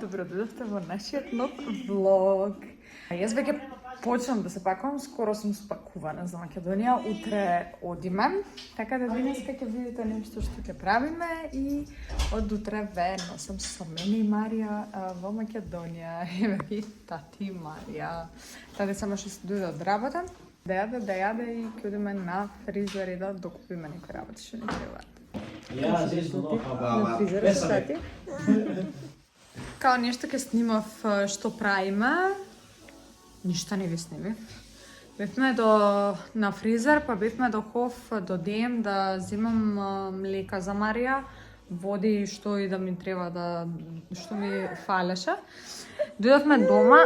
добро дојдовте во нашиот нов влог. Јас веќе почнам да се пакувам, скоро сум спакувана за Македонија, утре одиме, така да денеска ќе видите нешто што ќе правиме и од утре ведно сум со мене и Марија во Македонија. Еве ви тати Марија. Тати само што се дојде од работа, да јаде и ќе одиме на фризер и да докупиме некои работи што ни требаат. Ja, здесь много На фризер што тати? Као нешто ќе снимав што правиме. Ништо не ви снимив. Бевме на фризер, па бевме до Хоф, додеем да земам млека за Марија, води што и да ми треба што ми фалеше. Дојдовме дома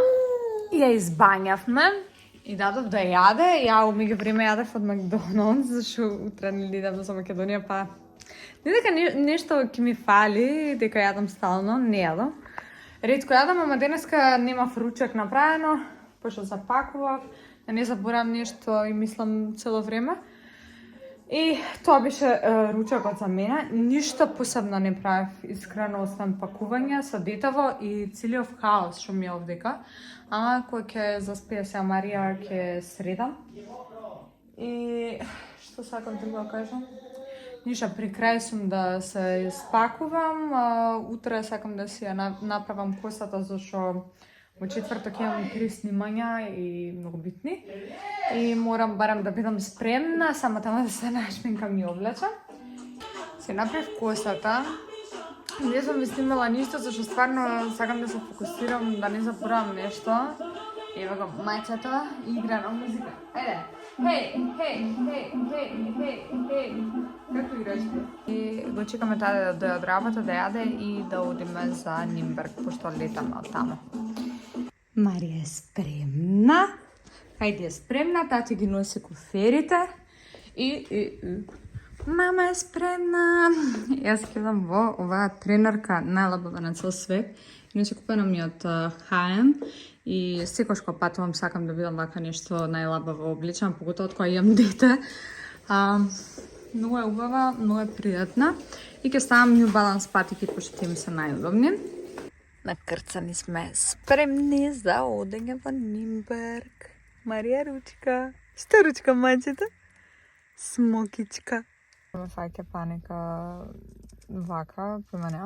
и ја избањавме и дадов да јаде. Ја умеѓу време јадев од Макдоналдс, зашто утре не идам за Македонија, па не дека нешто ќе ми фали, дека јадам стално, не јадам. Ретко јадам, ама денеска немав ручек направено, пошто запакував, да не заборам нешто и мислам цело време. И тоа беше ручекот за мене. Ништо посебно не правев, искрено, освен пакување со детево и целиот хаос што ми е овдека. Ама кој ќе заспие се Марија, ќе средам. И што сакам да го кажам? Ништо, при крај сум да се спакувам, утре сакам да си ја направам косата, зашто во четврток имам 3 снимања и многу битни. И морам барам да бидам спремна, само тама да се нашминкам и облечам. Се направив косата. Не сум ви снимала ништо, зашто стварно сакам да се фокусирам, да не заборавам нешто. Ева го мајцето, игра на музика. Ајде! Хеј! Како играш ти? И го чекаме таа да дојде од работа, да јаде и да одиме за Нимберг, пошто летаме од таму. Марија е спремна. Хајде е спремна, тати ги носи куферите. И мама е спремна. Јас кидам во оваа тренерка најлабава на цел свет. Иначе купена ми од H&M и секојаш кога патувам сакам да видам вака нешто најлабаво обличам, поготово кога имам дете. Многу е убава, многу е пријатна. И ќе ставам New Balance патики, пошто тие ми се најудобни. Накрцани сме, спремни за одење во Нимберг. Марија ручка. Што ручка, мајчето? Смокичка. Ме фаќа паника вака, при мене.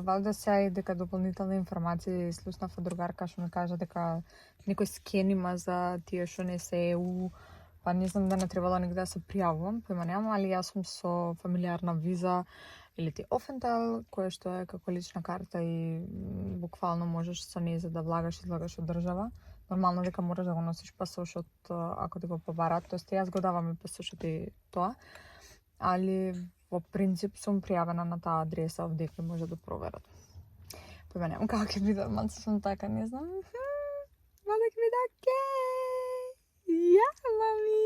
Валјда сега и дека дополнителни информации слушнав од другарка што ми кажа дека некој скен има за тие што не се ЕУ, па не знам да не требало негде да се пријавувам, при мене, али јас сум со фамилиарна виза или ти Офентел, кое што е како лична карта и буквално можеш со неја да влагаш и излагаш од држава. Нормално дека можеш да го носиш пасошот ако ти го побарат, тоест јас го давам и пасошот и тоа. Али во принцип сум пријавена на таа адреса, овдека може да проверат. Па не знам како ќе биде, малце сум така, не знам. Валя ќе биде окей. Ја, мами.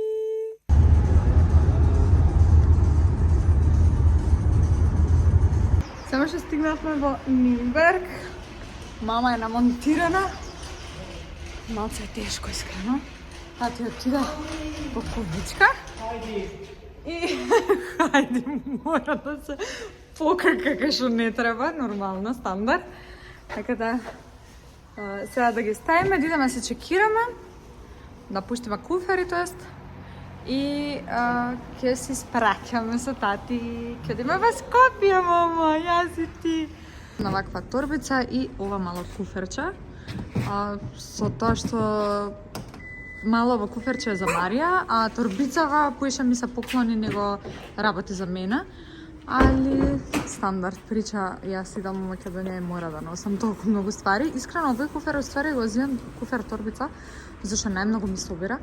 Само што стигнавме во Нимберг. Мама е намонтирана. Малце е тешко, искрено. Тати отида во кувичка. И хајде, мора да се покака како што не треба, нормално, стандард. Така да, сега да ги ставиме, да идеме се чекираме, да пуштиме куфери, тоест, и ќе си спраќаме со тати, ќе одиме во Скопје, мама, јас и ти. На ваква торбица и ова мало куферче, со тоа што мало во куферче е за Марија, а торбицава поише ми се поклони, него работи за мене. Али стандард прича, јас идам во Македонија и мора да носам толку многу ствари. Искрено овој куфер ствари го земам куфер торбица, зашто најмногу ми собира.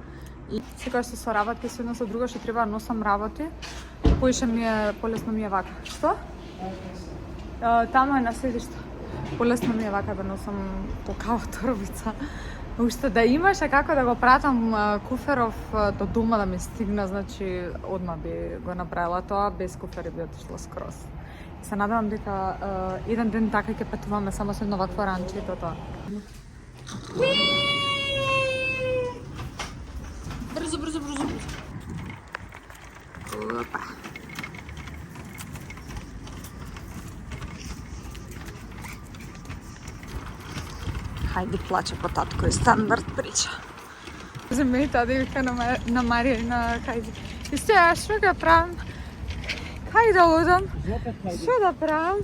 И секогаш што со работи со една со друга што треба да носам работи, поише ми е полесно ми е вака. Што? Таму е на седиште. Полесно ми е вака да носам толкава торбица. Уште да имаше како да го пратам куферов до дома да ми стигна, значи одма би го направила тоа, без куфери би отишла скроз. Се надевам дека еден ден така ќе патуваме само со едно вакво ранче и тоа. Брзо. Опа. Хајди плаче по татко и стандард прича. Заме таде вика на Марија и на Хајди. И сега што ga правам? Кај да одам? Што да правам?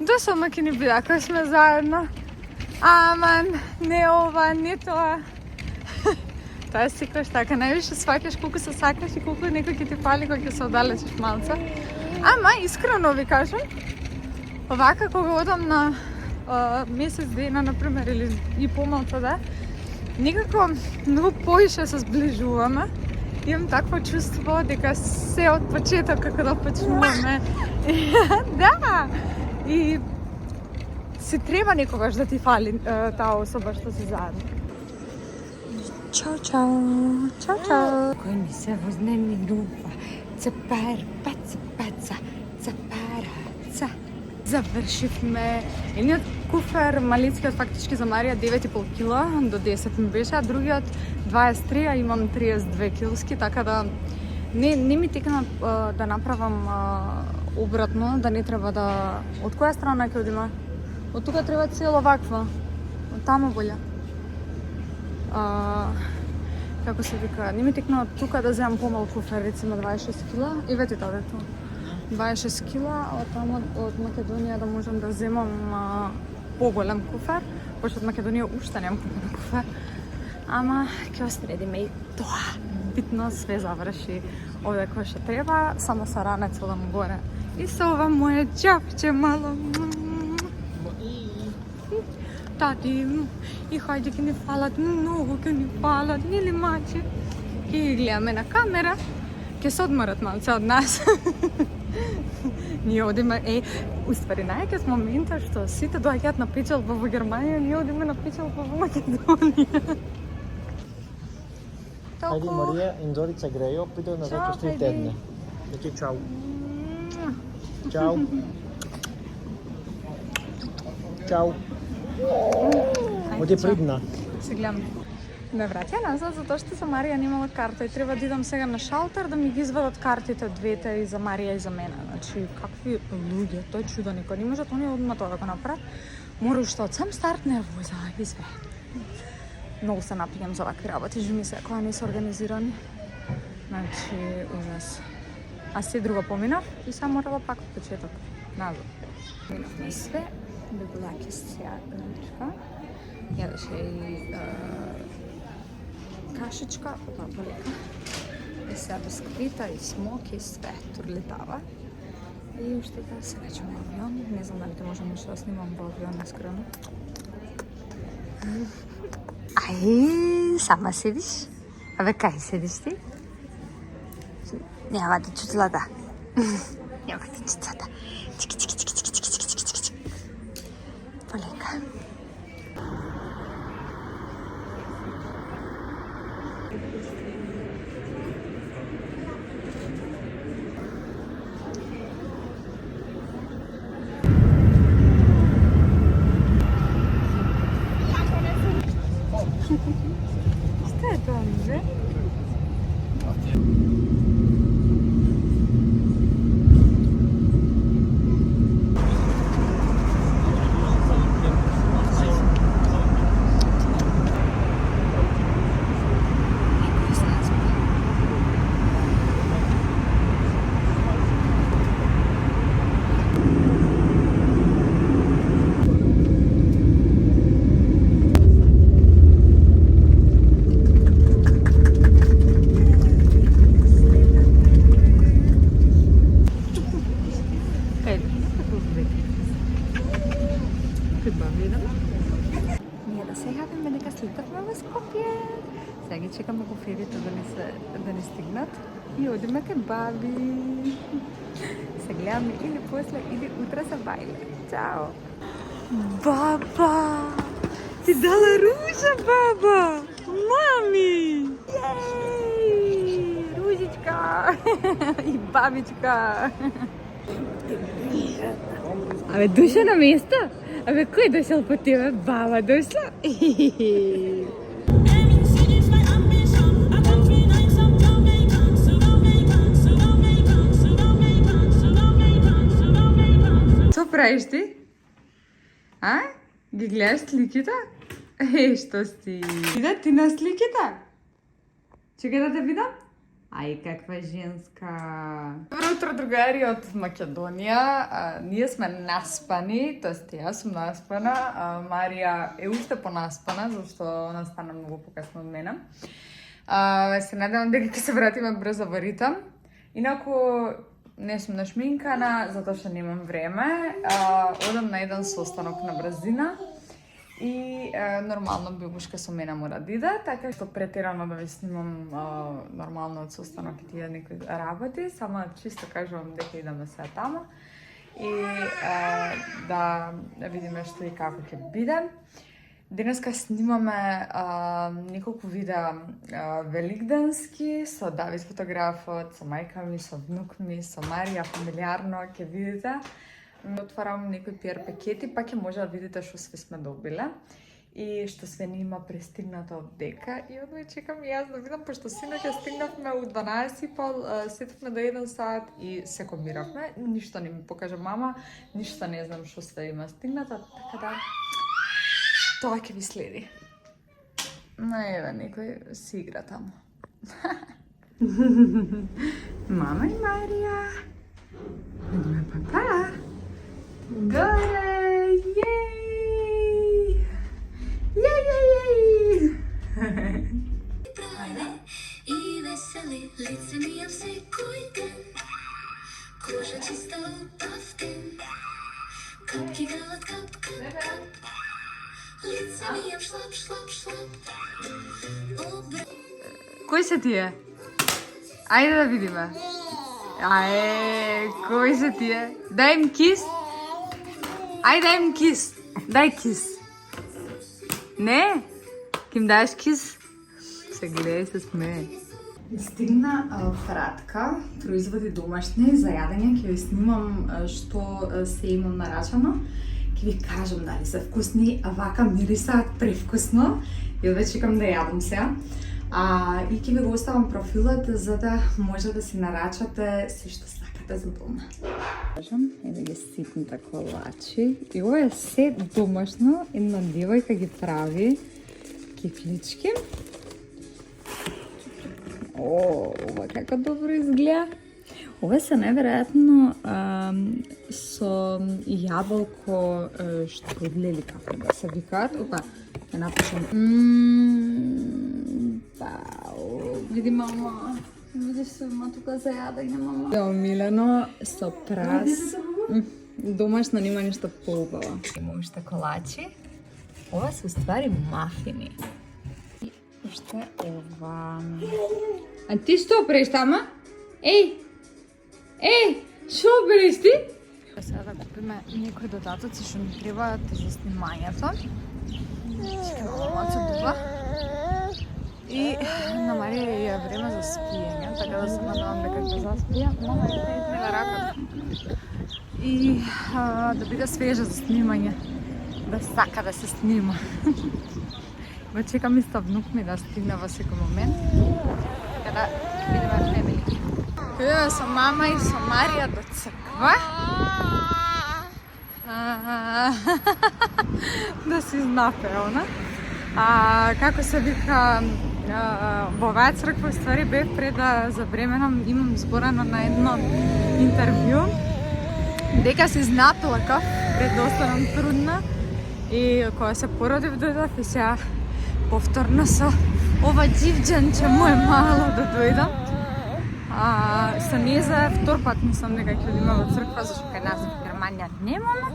Досама ќе ни биде ако сме заедно. Аман, не ова, не тоа. Тоа е секојаш така, највише сваќаш колку се сакаш и колку некој ќе ти фали кога ќе се оддалечиш малце. Ама, искрено ви кажам, овака кога одам на месец дена, например, или и помалку, да, некако многу поише се сближуваме. Имам такво чувство дека се од почеток како да почнуваме. Да! И си треба некогаш да ти фали таа особа што си заедно. Чао, чао, чао, чао. Кој ми се вознемирува. Цепар, паца, паца, цепараца. Завршивме едниот куфер, малицкиот фактички за Марија 9,5 кила, до 10 ми беше, а другиот 23, а имам 32 килски, така да не ми текна да направам обратно, да не треба да... Од која страна ќе одиме? Од тука треба цело ваква, од таму болја. Како се вика, не ми текна од тука да земам помалку куфер, рецимо 26 кила, и вети таде тоа. 26 кила, од таму од Македонија да можам да земам поголем куфер, пошто од Македонија уште немам поголем куфер. Ама ќе осредиме и тоа. Битно све заврши овде кој што треба, само са ранец одам горе. И со ова моје џапче мало. Тати, и хајде ќе ни фалат, многу ќе ни фалат, нели маче? Ќе ги гледаме на камера, ќе се одморат малце од нас. Ние одиме, уствари најакиот момент што сите доаѓаат на печалба во Германија, ние одиме на печалба во Македонија. Хајди Марија, Индорица Грејо, пидо на вече 3 тедна. Значи чао. Чао. Чао. Оди придна. Се гледам. Ме враќа назад затоа што за Марија немала карта и треба да идам сега на шалтер да ми ги извадат картите двете и за Марија и за мене. Значи, какви луѓе, тој чудо никој не можат они одма тоа да го направат. Мора уште од сам старт нервоза и све. Многу се напијам за вакви работи, жми се кога не се организирани. Значи, ужас. А се друго поминав и само морала пак од почеток. Назад. Минавме све, бегулаки сега ручка. Јадеше и кашичка, тоа полека. И сега бисквита и смоки, све турлетава. И уште да се качаме авион. Не знам дали можам уште да снимам во авион, искрено. Ај, сама седиш? Абе, кај седиш ти? Няма да чутлата. Няма да чутлата. Чики, чики, чики, чики, чики, чики, чики, чики. Полека. Šta je to, Andže? Ние да се јавиме дека слетавме во Скопје. Сега ги чекаме куферите да не стигнат и одиме кај баби. Се гледаме или после или утре за бајле. Чао! Баба! Ти дала ружа, баба! Мами! Јеј! Ружичка! И бабичка! Абе, душа на место? Абе, кој дошел по тебе? Баба дошла? Што правиш ти? А? Ги гледаш сликите? Што си? Вида ти на сликите? Чекај да те видам. Ај, каква женска. Добро утро, другари од Македонија. Ние сме наспани, тоест јас сум наспана, Марија е уште понаспана, зашто она стана многу покасно од мене. Се надевам дека ќе се вратиме брзо во ритам. Инаку не сум нашминкана, затоа што немам време. Одам на еден состанок на брзина. И нормално бебушка со мене мора да иде, така што претерано да ви снимам нормално од состанок и тие некои работи, само чисто кажувам дека идеме сега тамо и да видиме што и како ќе биде. Денеска снимаме неколку видеа великденски со Давид фотографот, со мајка ми, со внук ми, со Марија, фамилиарно, ќе видите. Отварам некои PR пакети, па ќе може да видите што све сме добиле и што све не има пристигнато од дека и одма чекам јас да видам, пошто синоќ стигнавме у 12:30, сетивме до 1 сат и се комбиравме, ништо не ми покажа мама, ништо не знам што све има стигнато, така да тоа ќе ви следи. Еве, некој си игра таму. Мама и Марија. Идеме папа. Горе! Јеј! Јеј! И весели лице ми ја секој ден, кожа чиста убав ден, капки врелат кап, кап, кап, лице ми ја шлап, шлап, шлап. Кој се тие? Ајде да видиме. Кој се тие? Дај им кис. Ајде дај им кис. Дај кис. Не? Ки им даеш кис? Се гледај, се смее. Стигна фратка, производи домашни за јадење, ќе ви снимам што се имам нарачано. Ќе ви кажам дали се вкусни, а вака мирисаат превкусно. Ја веќе чекам да јадам сега. И ќе ви го оставам профилот за да може да си нарачате се што сакате за дома. Кажам, еве ги ситните колачи. И ова е се домашно, една девојка ги прави кифлички. Ова како добро изгледа. Ова се најверојатно со јаболко штрудле или како да се викаат. Опа, ќе напишам. Види мама, видиш се има тука за јадење, мама. Омилено со прас. Домашно нема ништо поубаво. Има уште колачи. Ова се уствари мафини. И уште ова. А ти што правиш тама? Еј! Шо правиш ти? Сега да купиме некои додатоци што ни требаат за снимањето. Чекай, мама се дуба. И на Марија е време за спиење, така да се надевам дека ќе заспија. Мама е измила раката. И да биде свежа за снимање. Да сака да се снима. Го чекам исто внук ми да стигне во секој момент. Kada видиме фемили. Идеме со мама и со Марија до црква. Да си знапе, она. Како се вика, во оваа црква ствари бев пред да забременам, имам зборано на едно интервју дека се знаплакав пред да останам трудна и кога се породив дојдов и сега повторно со ова џивџанче моје мало да дојдам. Со неја втор пат мислам дека ќе одиме во црква, зашто кај нас во Германија немаме.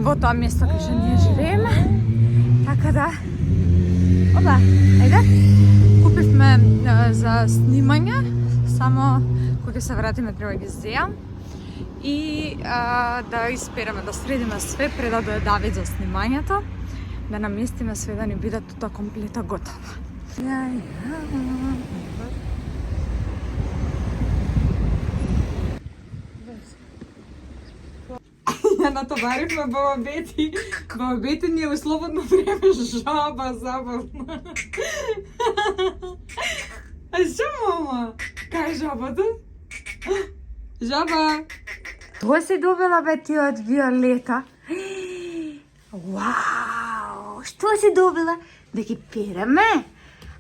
Во тоа место кај што ние живееме. Така да, ајде, купивме за снимање, само кога се вратиме треба ги зеам и да испереме, да средиме све пред да дојде Давид за снимањето, да наместиме све да ни биде тоа комплета готово. Ја натоваривме баба Бети. Баба Бети ни е у слободно време жаба забавна. А што, мама? Кај жабата? Жаба! Тоа си добила бе ти од Виолета? Вау! Ево, што си добила? Да ги переме?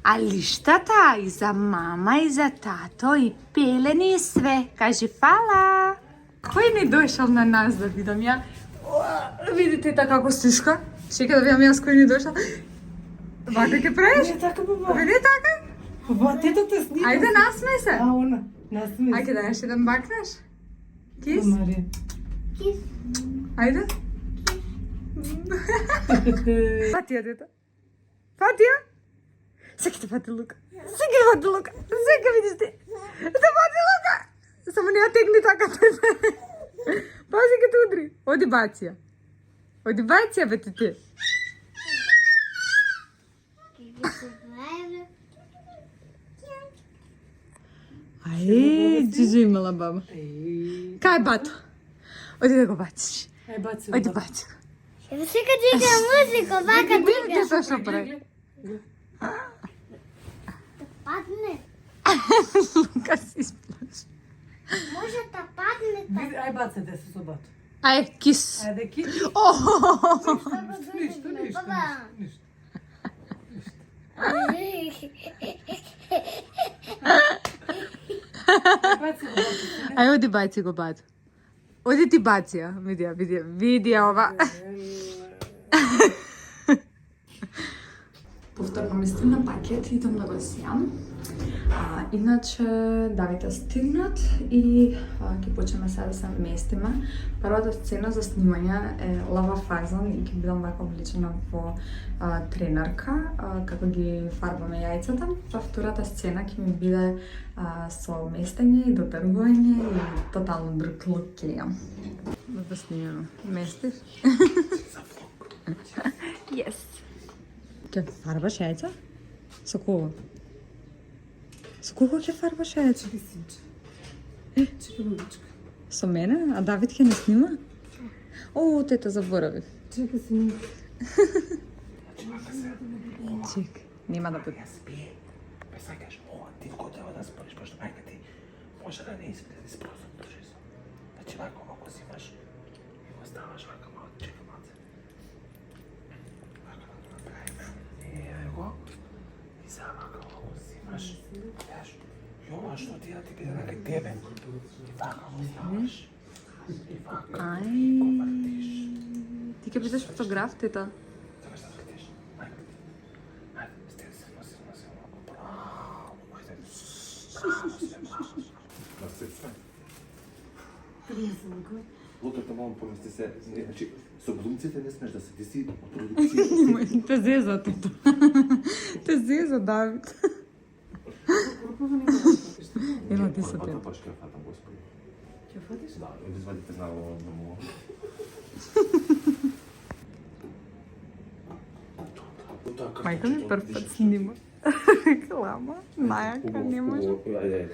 А лиштата и за мама, и за тато, и пелени, и све. Кажи фала. Кој не дошол на нас да видам ја? Видите та како стишка? Чека да видам јас кој не дошол. Вака ќе правиш? Не така, баба. Не така? Баба, тето те снима. Ајде насмеј се. А, она. Насмеј. Ајде да јаш еден бакнеш. Кис? Марија. Ајде. Фатија, дете. Фатија? Сега те фати Лука. Сега фати Лука. Сега видиш ти. Те фати Лука. Само не ја тегни така. Пази ке те удри. Оди бација. Оди бација, бе ти. Ај, джиджи имала баба. Кај бато? Оди да го бациш. Ај, баци. Оди баци го. Сега дига музика, вака дига. Ти што прави? Падне. Лука си сплаш. Може да падне така. Ај, бацете се со бато. Ај, кис. Ајде, ки. Ништо. Баци го бато. Ај, оди баци го бато. Оди ти бација. Види ова. Повторно ми стигна пакет, идам да го сјам. Иначе, давите стигнат и ќе почнеме сега да се местиме. Првата сцена за снимање е лава фазон и ќе бидам вака облечена во тренерка, како ги фарбаме јајцата. Па втората сцена ќе ми биде со местење и дотргување и тотално друг лук ќе имам. Да снимаме. Местиш? Yes. Ќе фарбаш јајца? Со кого? Со кого ќе фарбаш јајца? Чекай, бабичка. Со мене? А Давид ќе не снима? О, тета, заборавив. Чекай си. Чек, нема да буде. Спие. Па сакаш, ти го треба да спориш, пошто мајка ти може да не испие да спросам дружи со. Значи вака ако си имаш и го ставаш вака малко, чекай малце. Вака да го направиме. Еј го. И сега вака ако си имаш, јаш, јова што ти да ти биде на тебе. И вака го ставаш. И вака Ај. го вртиш. Ти ќе бидеш фотограф, тета? Сакаш да вртиш? Мајка. Ајде, стеди се, носи малко. Браво, ајде. Луката мама помести се, значи, со глумците не смеш да се, ти си продукција. Те зеза, тета. Те зеза, Давид. Ела, ти се тета. Па ќе фатам, господи. Ќе фатиш? Да, извадите знало да му. Мајка ми прв пат снима. Реклама. Најака немаш. Ајде.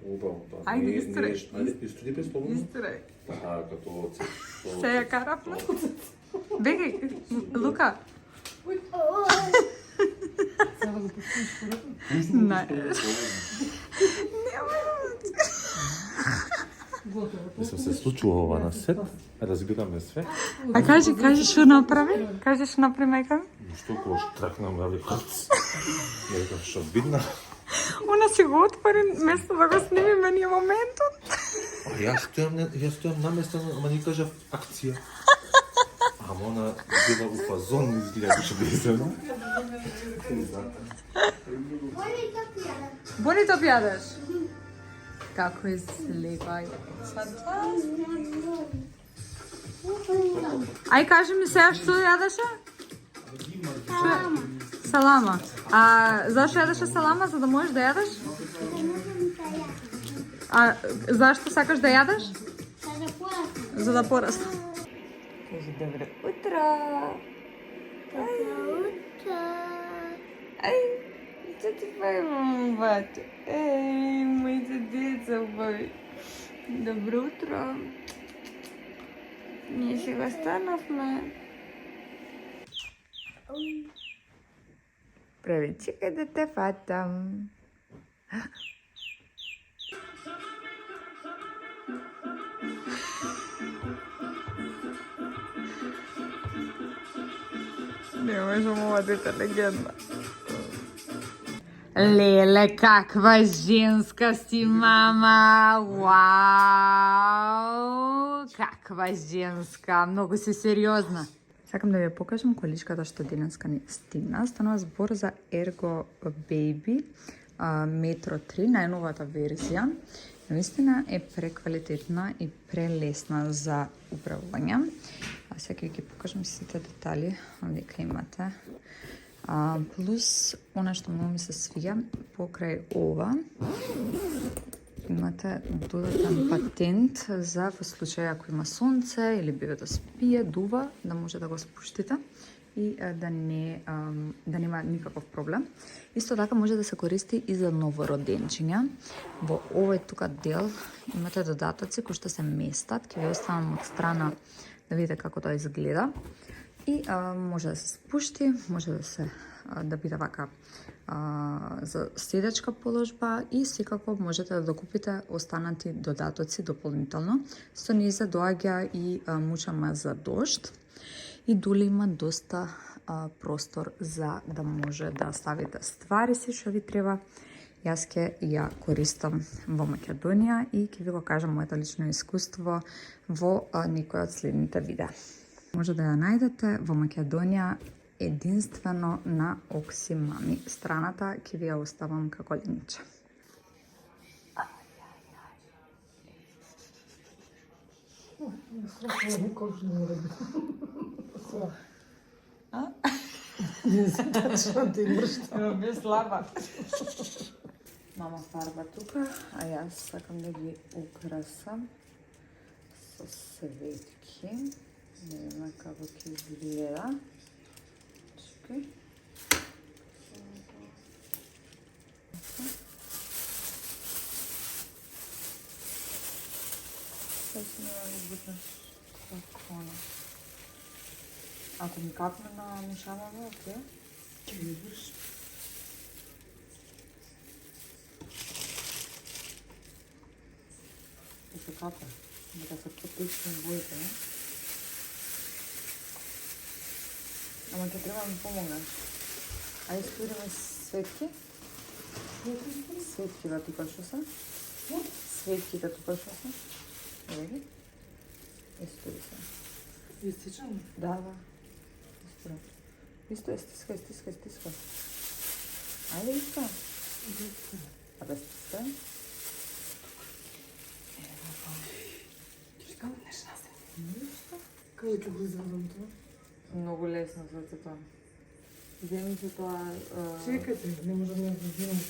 Убаво. Ајде, истрај. Ајде, истрај без слободно. Истрај. Като оцет. Се ја каравме. Бегај, Лука. Сега да го пуштиш пората. Не. Готово. Мислам се случува ова на сет, разбираме све. А кажи што направи? Кажи што направи мајка ми? Што кога штракнам на вихот. Некој што видна. Она си го отвори место да го снимиме ние моментот. Јас стојам наместено, ама ни кажав акција. Ама она била у фазон, изгледа што би се. Бони топ јадеш? Како е слепа јајцата. Ај кажи ми сега што јадеше? Салама. А зашто јадеше салама, за да можеш да јадеш? А зашто сакаш да јадеш? За да порасне. Кажи добро утро. Ај, што ти прави мамбато? Еј, моите деца мои. Добро утро. Ние сега станавме. Прави, чекай да те фатам. Не можам ова дете легенда. Леле, каква женска си, мама! Вау! Каква женска! Многу си сериозна. Сакам да ви покажам количката што денеска ни стигна. Станува збор за Ergo Baby Metro 3, најновата верзија. Наистина е преквалитетна и прелесна за управување. А сега ќе ги покажам сите детали, овдека имате. Плюс, она што многу ми се свија, покрај ова, имате додатен патент за во случај ако има сонце или бебето спие, дува, да може да го спуштите и да нема никаков проблем. Исто така може да се користи и за новороденчиња. Во овој тука дел имате додатоци кои што се местат, ќе ви оставам од страна да видите како тоа изгледа. И може да се спушти, може да биде вака за седечка положба и секако можете да докупите останати додатоци дополнително. Со низе доаѓа и мучама за дожд и доле има доста простор за да може да ставите ствари си што ви треба. Јас ќе ја користам во Македонија и ќе ви го кажам моето лично искуство во некој од следните видеа. Може да ја најдете во Македонија единствено на Окси Мами. Страната ќе ви ја оставам како линче. Би слаба. Мама фарба тука, а јас сакам да ги украсам со светки. Не знам како ќе изгледа. Чекај. Сега си не да го бутнеш така. Ако ми капне на мушамава, окей? Ќе ги врши. Да се капе. Да се потичне боите, не? Ама ќе треба да ми помогнеш. Ајде стуриме светки. Светки да тука што се. Светки да тука што се. Еви. Стури се. Истичам? Да. Исто, стискај. Ајде исто. А да стискај. Ќе кажам нешто на се. Како ќе го извадам тоа? Многу лесно за тоа. Земи се тоа... Чекате, не може да го вземам.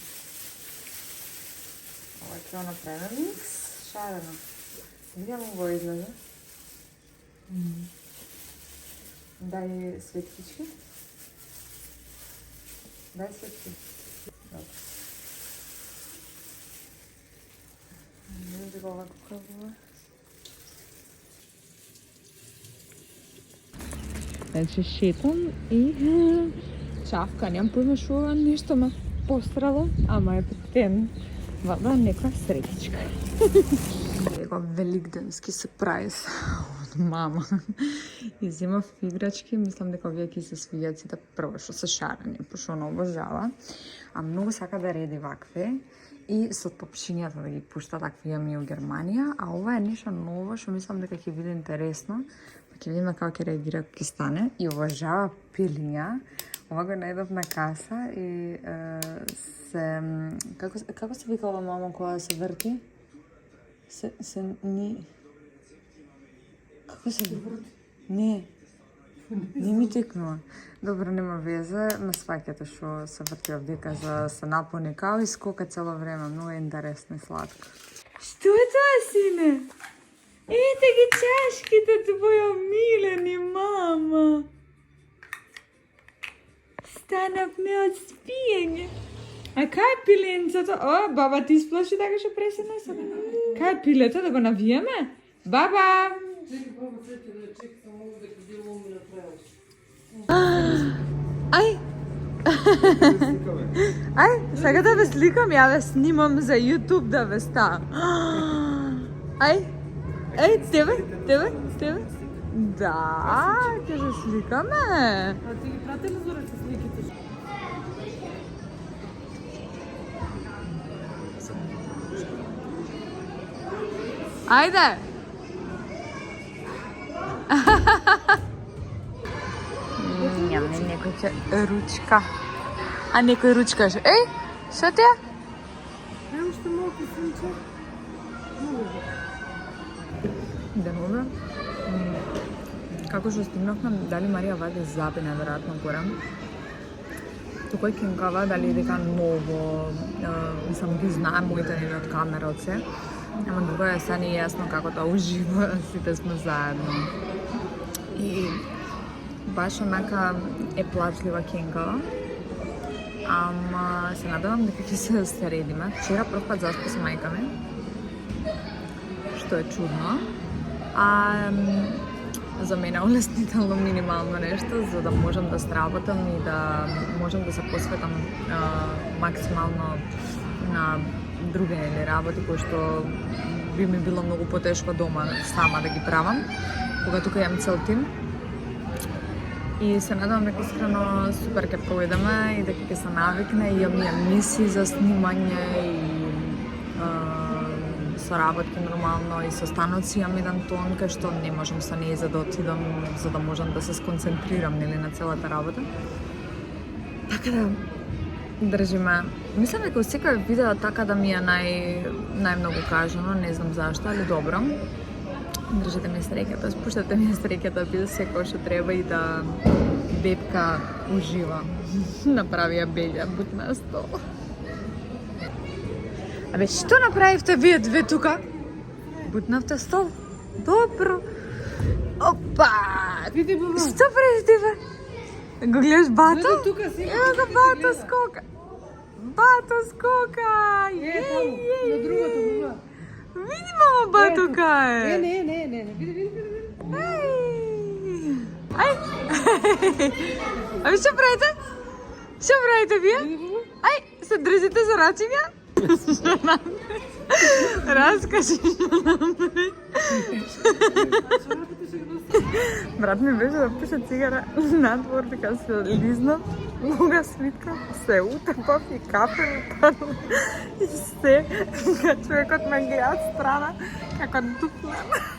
Ова ќе го направиме микс, шарено. Видимо го изгледа. Дај светкички. Дај светки. Добро. Види го овако како е. Значи шетам и чавка, немам појма што ова нешто ме пострало, ама е претен. Вада нека среќичка. Его великденски сюрприз од мама. Иземав играчки, мислам дека овие ќе се свијат сите прво што се шарени, пошто она обожава. А многу сака да реди вакви и со топчињата да ги пушта, такви имаме и у Германија, а ова е нешто ново што мислам дека ќе биде интересно. Ќе видиме како ќе реагира кога ќе стане и обожава пилиња. Ова го најдов на каса и како се викала мама кога се врти? Како се врти? Не ми текнува. Добро, нема везе, ме сваќате што се врти овдека за се напони као и скока цело време, многу е интересно и сладко. Што е тоа, сине? Ете ги чашките твоја милени, мама. Станавме од спиење. А кај е пиленцето? О, баба ти сплаши така што преседна сега. Кај е пилето да го навиеме? Баба! Чекай, баба, чекай, да чекам овде дека било ми направиш. Ај! Ај, сега да ве сликам, ја ве снимам за YouTube да ве ставам. Ај! Ај, тебе? Да, ќе се сликаме. А ти ги прати ли Зорец сликите? Ајде! Јаме некој ќе ручка. А некој ручкаш. Еј, што ти е? Ево што малко синче. Денове. Како што стигнавме, дали Марија ваде запи неверојатно горе. Тука кинкава, дали дека ново, мислам ги знаем моите нели од камера од се. Ама друго е се не јасно како тоа ужива, сите сме заедно. И баш онака е плачлива кинкава. Ама се надевам дека ќе се средиме. Вчера прв пат заспа со мајка ми, што е чудно. За мене улеснително минимално нешто, за да можам да сработам и да можам да се посветам максимално на други работи кои што би ми било многу потешко дома сама да ги правам, кога тука имам цел тим. И се надевам дека искрено супер ќе пројдеме и дека ќе се навикне и имам мисии за снимање и соработки нормално и состаноци имам еден тон кај што не можам со неј за да отидам, за да можам да се сконцентрирам нели на целата работа. Така да држиме. Мислам дека секој видео така да ми е најмногу кажано, не знам зашто, али добро. Држите ми среќата, спуштате ми среќата, биде секој што треба и да бебка ужива. Направија белја бутна стол. Абе, што направивте вие две тука? Бутнавте стол? Добро. Опа! Види баба. Што правите бе? Го гледаш бато? Гледа тука си. Ево го бато скока. Бато скока. Таму, на другото баба. Види мама бато кај. Не. Види. Ај. Ај, што правите? Што правите вие? Ај, се држите за рачиња? Раскажи брат ми беше да пише цигара надвор, дека се лизна, нога свитка, се утепав и кафе ми падна и се, човекот ме гледа од страна, како дупнам.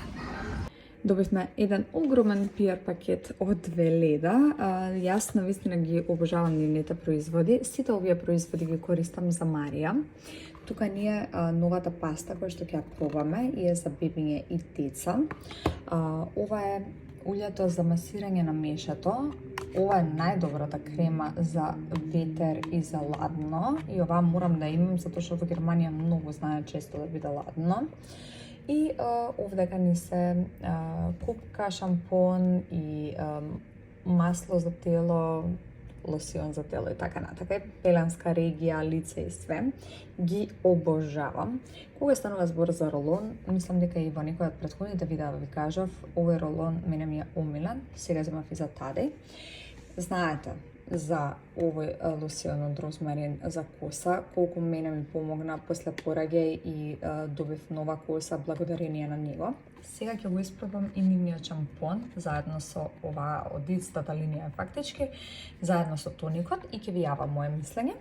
Добивме еден огромен PR пакет од Веледа. Јас навистина ги обожавам нивните производи. Сите овие производи ги користам за Марија. Тука ни е новата паста која што ќе ја пробаме и е за бебиње и деца. Ова е улјето за масирање на мешето. Ова е најдобрата крема за ветер и за ладно. И ова морам да имам, затоа што во Германија многу знае често да биде ладно. И овдека ни се купка, шампон и масло за тело, лосион за тело и така натака. Пеленска регија, лице и све. Ги обожавам. Кога станува збор за ролон, мислам дека и во некој од претходните видеа ви кажав, овој ролон мене ми е умилен. Сега земав и за Таде. Знаете за овој лосион од розмарин за коса, колку мене ми помогна после пораѓај и добив нова коса благодарение на него. Сега ќе го испробам и нивниот шампон, заедно со оваа од истата линија фактички, заедно со тоникот и ќе ви јавам моje мислење.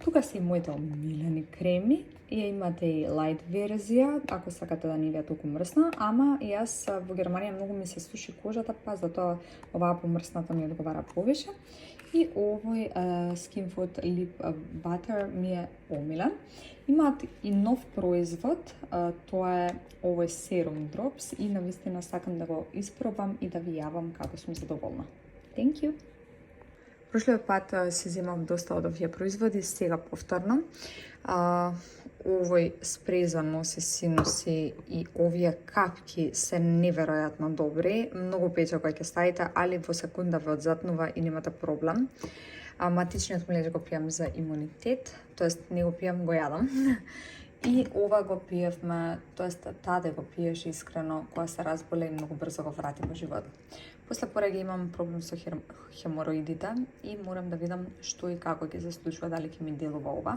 Тука се и моите омилени креми, ја имате и лайт верзија, ако сакате да не ви е толку мрсна, ама јас во Германија многу ми се суши кожата, па затоа оваа помрсната ми одговара повише. И овој Skin Food Lip Butter ми е омилен. Имаат и нов производ, тоа е овој Serum Drops и навистина сакам да го испробам и да ви јавам како сум задоволна. Thank you! Прошлиот пат се земав доста од овие производи, сега повторно. Овој спреј за носи, синуси и овие капки се неверојатно добри. Многу пече кој ќе ставите, али во секунда ве одзатнува и немате проблем. Матичниот млеж го пијам за имунитет, тоест не го пијам, го јадам. И ова го пиевме, тоест Таде го пиеше искрено, кога се разболе и многу брзо го врати во животот. После пораѓа имам проблем со хемороидите и морам да видам што и како ќе се случува, дали ќе ми делува ова.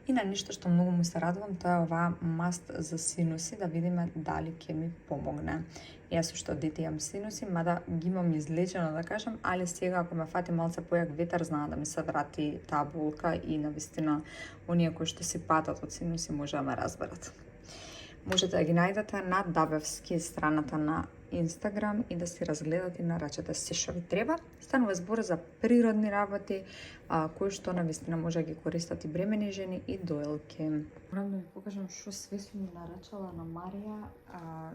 И на нешто што многу му се радувам, тоа е оваа маст за синуси, да видиме дали ќе ми помогне. Јас уште од дете имам синуси, мада ги имам излечено да кажам, али сега ако ме фати малце појак ветер, знам да ми се врати таа болка и навистина оние кои што си патат од синуси може да ме разберат. Можете да ги најдете на Дабевски страната на Инстаграм и да си разгледате и нарачате се што ви треба. Станува збор за природни работи, кои што навистина може да ги користат и бремени жени и доелки. Морам да ви покажам што све сум нарачала на Марија.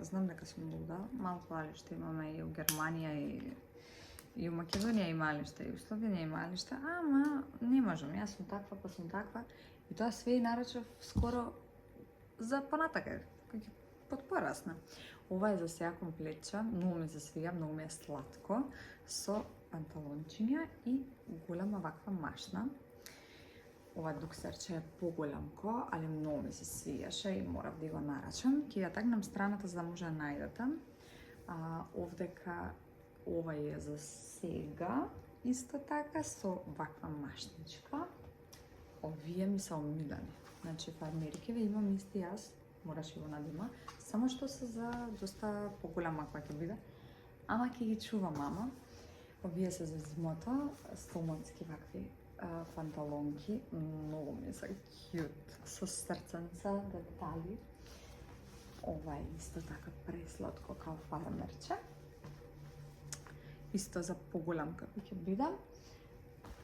Знам дека сум луда, малку алишта имаме и у Германија и у Македонија има алишта, и у Словенија има алишта, ама не можам, јас сум таква, па сум таква. И тоа све и нарачав скоро за понатака, кој ќе подпорасна. Ова е за сега комплетче, многу ми се свија, многу ми е сладко, со панталончиња и голема ваква машна. Ова дуксерче е поголемко, али многу ми се свијаше и морав да го нарачам. Ќе ја тагнам страната за да може да најдете. Овдека ова е за сега, исто така со ваква машничка. Овие ми се омилени. Значи, фармеркиве имам исти јас, мораше го надима, само што се за доста поголема која ќе биде, ама ќе ги чува мама. Овие се за зимото, стоматски вакви панталонки, многу ми се кјут, со срценца, детали. Ова е исто така пресладко као фармерче. Исто за поголем како ќе биде.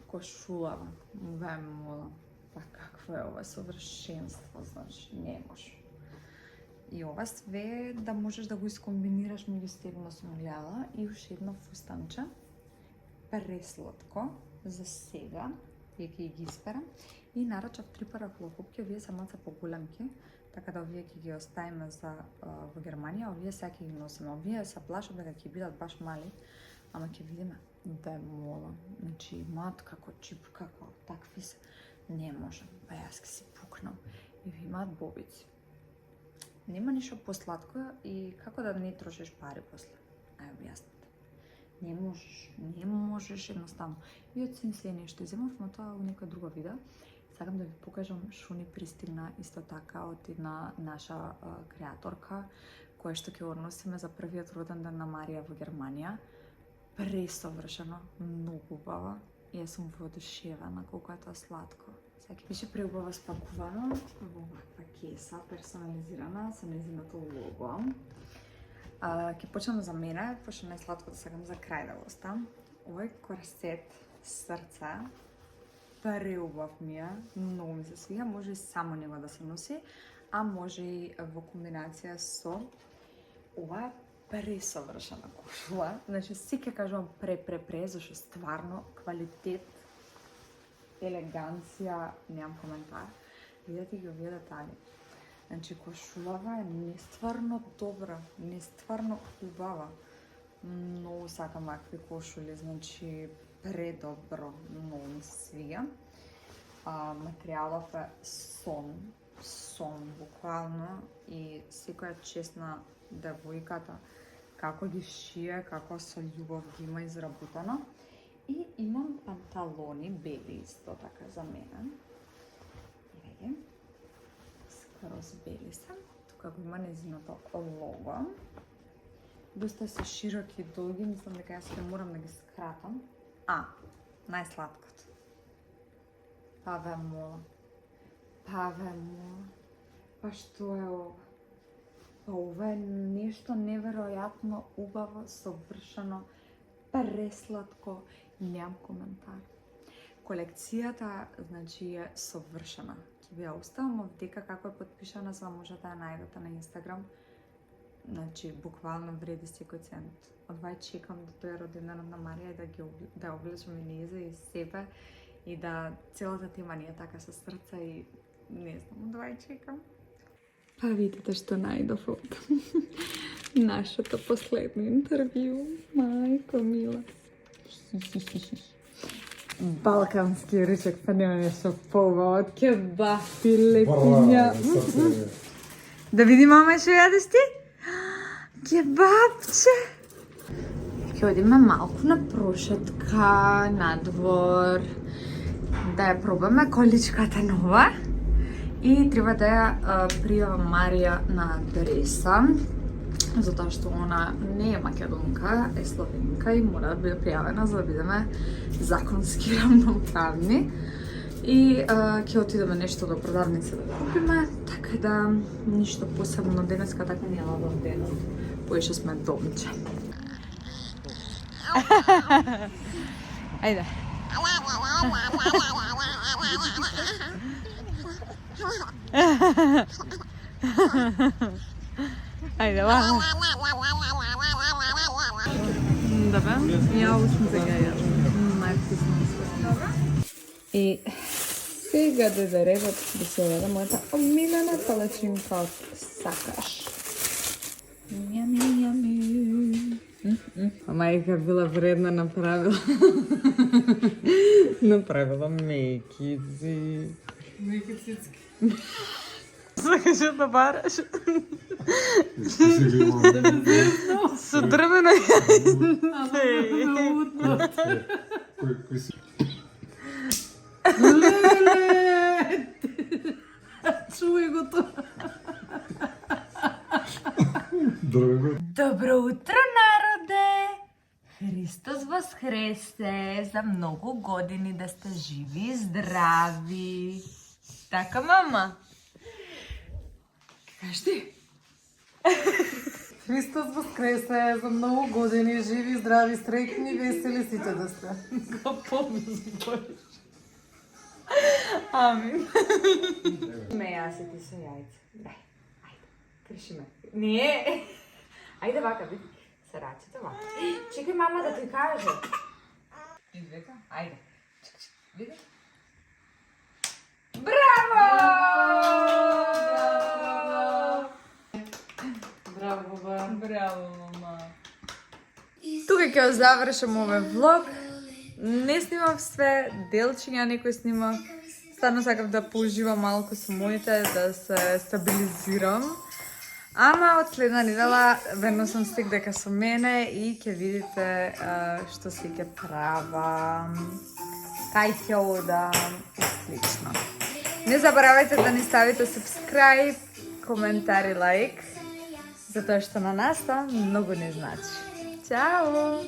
Кошулава, ве мола. Па какво е ова совршенство, значи, не може. И ова све да можеш да го искомбинираш меѓу стегно сум гледала и уште едно фустанче. Пресладко за сега, ја ќе ги исперам. И нарачав 3 пара клопупки, овие се малце поголемки, така да овие ќе ги оставиме за во Германија, овие сега ќе ги носиме. Овие се плашам дека ќе бидат баш мали, ама ќе видиме. Да мола, значи имаат како чип, како такви се. Не можам, па јас ке си пукнам. И ви имаат бобици. Нема ништо посладко и како да не трошиш пари после. Ај објаснете. Не можеш едноставно. И од син се нешто иземав, но тоа у некоја друга видео. Сакам да ви покажам што ни пристигна исто така од една наша креаторка, која што ќе односиме за првиот роден ден на Марија во Германија. Пресовршено, многу убава. Јас сум воодушевена колку е тоа сладко. Сега ќе беше преубаво спакувано во ваква кеса, персонализирана со нејзиното лого. Ќе почнам за мене, пошто најсладко да сакам за крај да го оставам. Овој корсет срце, преубав ми е, многу ми се свија, може и само него да се носи, а може и во комбинација со ова пресовршена кошула. Значи, си ќе кажувам пре, зашто стварно квалитет, елеганција, немам коментар. Видете ги овие детали. Значи, кошулава е нестварно добра, нестварно убава. Многу сакам вакви кошули, значи, предобро, многу ми свија. Материјалов е сон, буквално, и секоја честна девојката како ги шие, како со љубов ги има изработено. И имам панталони бели исто така за мене. Еве ги. Скроз бели се. Тука го има нејзиното лого. Доста се широки и долги, мислам дека јас ќе морам да ги скратам. Најсладкото. Па ве мола. Па што е ова? Па ова е нешто неверојатно убаво, совршено, пресладко, немам коментар. Колекцијата, значи, е совршена. Ќе ви ја оставам овдека како е подпишана, за да можете да ја најдете на Инстаграм. Значи, буквално вреди секој цент. Одвај чекам да тој роденденот на Марија и да облечам и нејза и себе и да целата тема ни е така со срца и не знам, одвај чекам. Па видите што најдов овде. Нашето последно интервју. Мајко мила. Балкански ручек, па нема нешто поубаво од кебапи, лепиња. Да види мама што јадеш ти? Кебапче. Ќе одиме малку на прошетка, на двор, да ја пробаме количката нова и треба да ја пријавам Марија на адреса, затоа што она не е македонка, е словенка и мора да биде пријавена за да бидеме законски равноправни. И ќе отидеме нешто до продавница да го купиме, така да ништо посебно денеска, така не ладам денот, поише сме домче. Ајде. Ајде, ладно. Добре, ја уште сега јадам. Највкусно све. И сега да режат да се јаде мојата омилена палачинка од сакаш. Јами, јами. Мајка била вредна, направила мејкици. Мејкицицки. Сакаш да бараш? Со дрвено Чувај го тоа. Добро утро, народе! Христос воскресе! За многу години да сте живи и здрави! Така, мама? Кажи ти? Христос воскресе, за многу години живи, здрави, среќни, весели сите да сте. Го помислиш. Амин. Ме јас и ти со јајце. Дај, ајде, крши ме. Не! Ајде вака, види. Се рачите вака. Чекај мама да ти каже. Извека, ајде. Чекай, види. Браво! Браво, ба. Браво, мама. Тука ќе завршам овој влог. Не снимав све, делчиња некој снимав. Стану сакав да поуживам малку со моите, да се стабилизирам. Ама од следна недела верно сум стик дека со мене и ќе видите што си ќе правам, кај ќе одам и слично. Не заборавајте да ни ставите subscribe, коментар и лайк, затоа што на нас тоа многу не значи. Чао!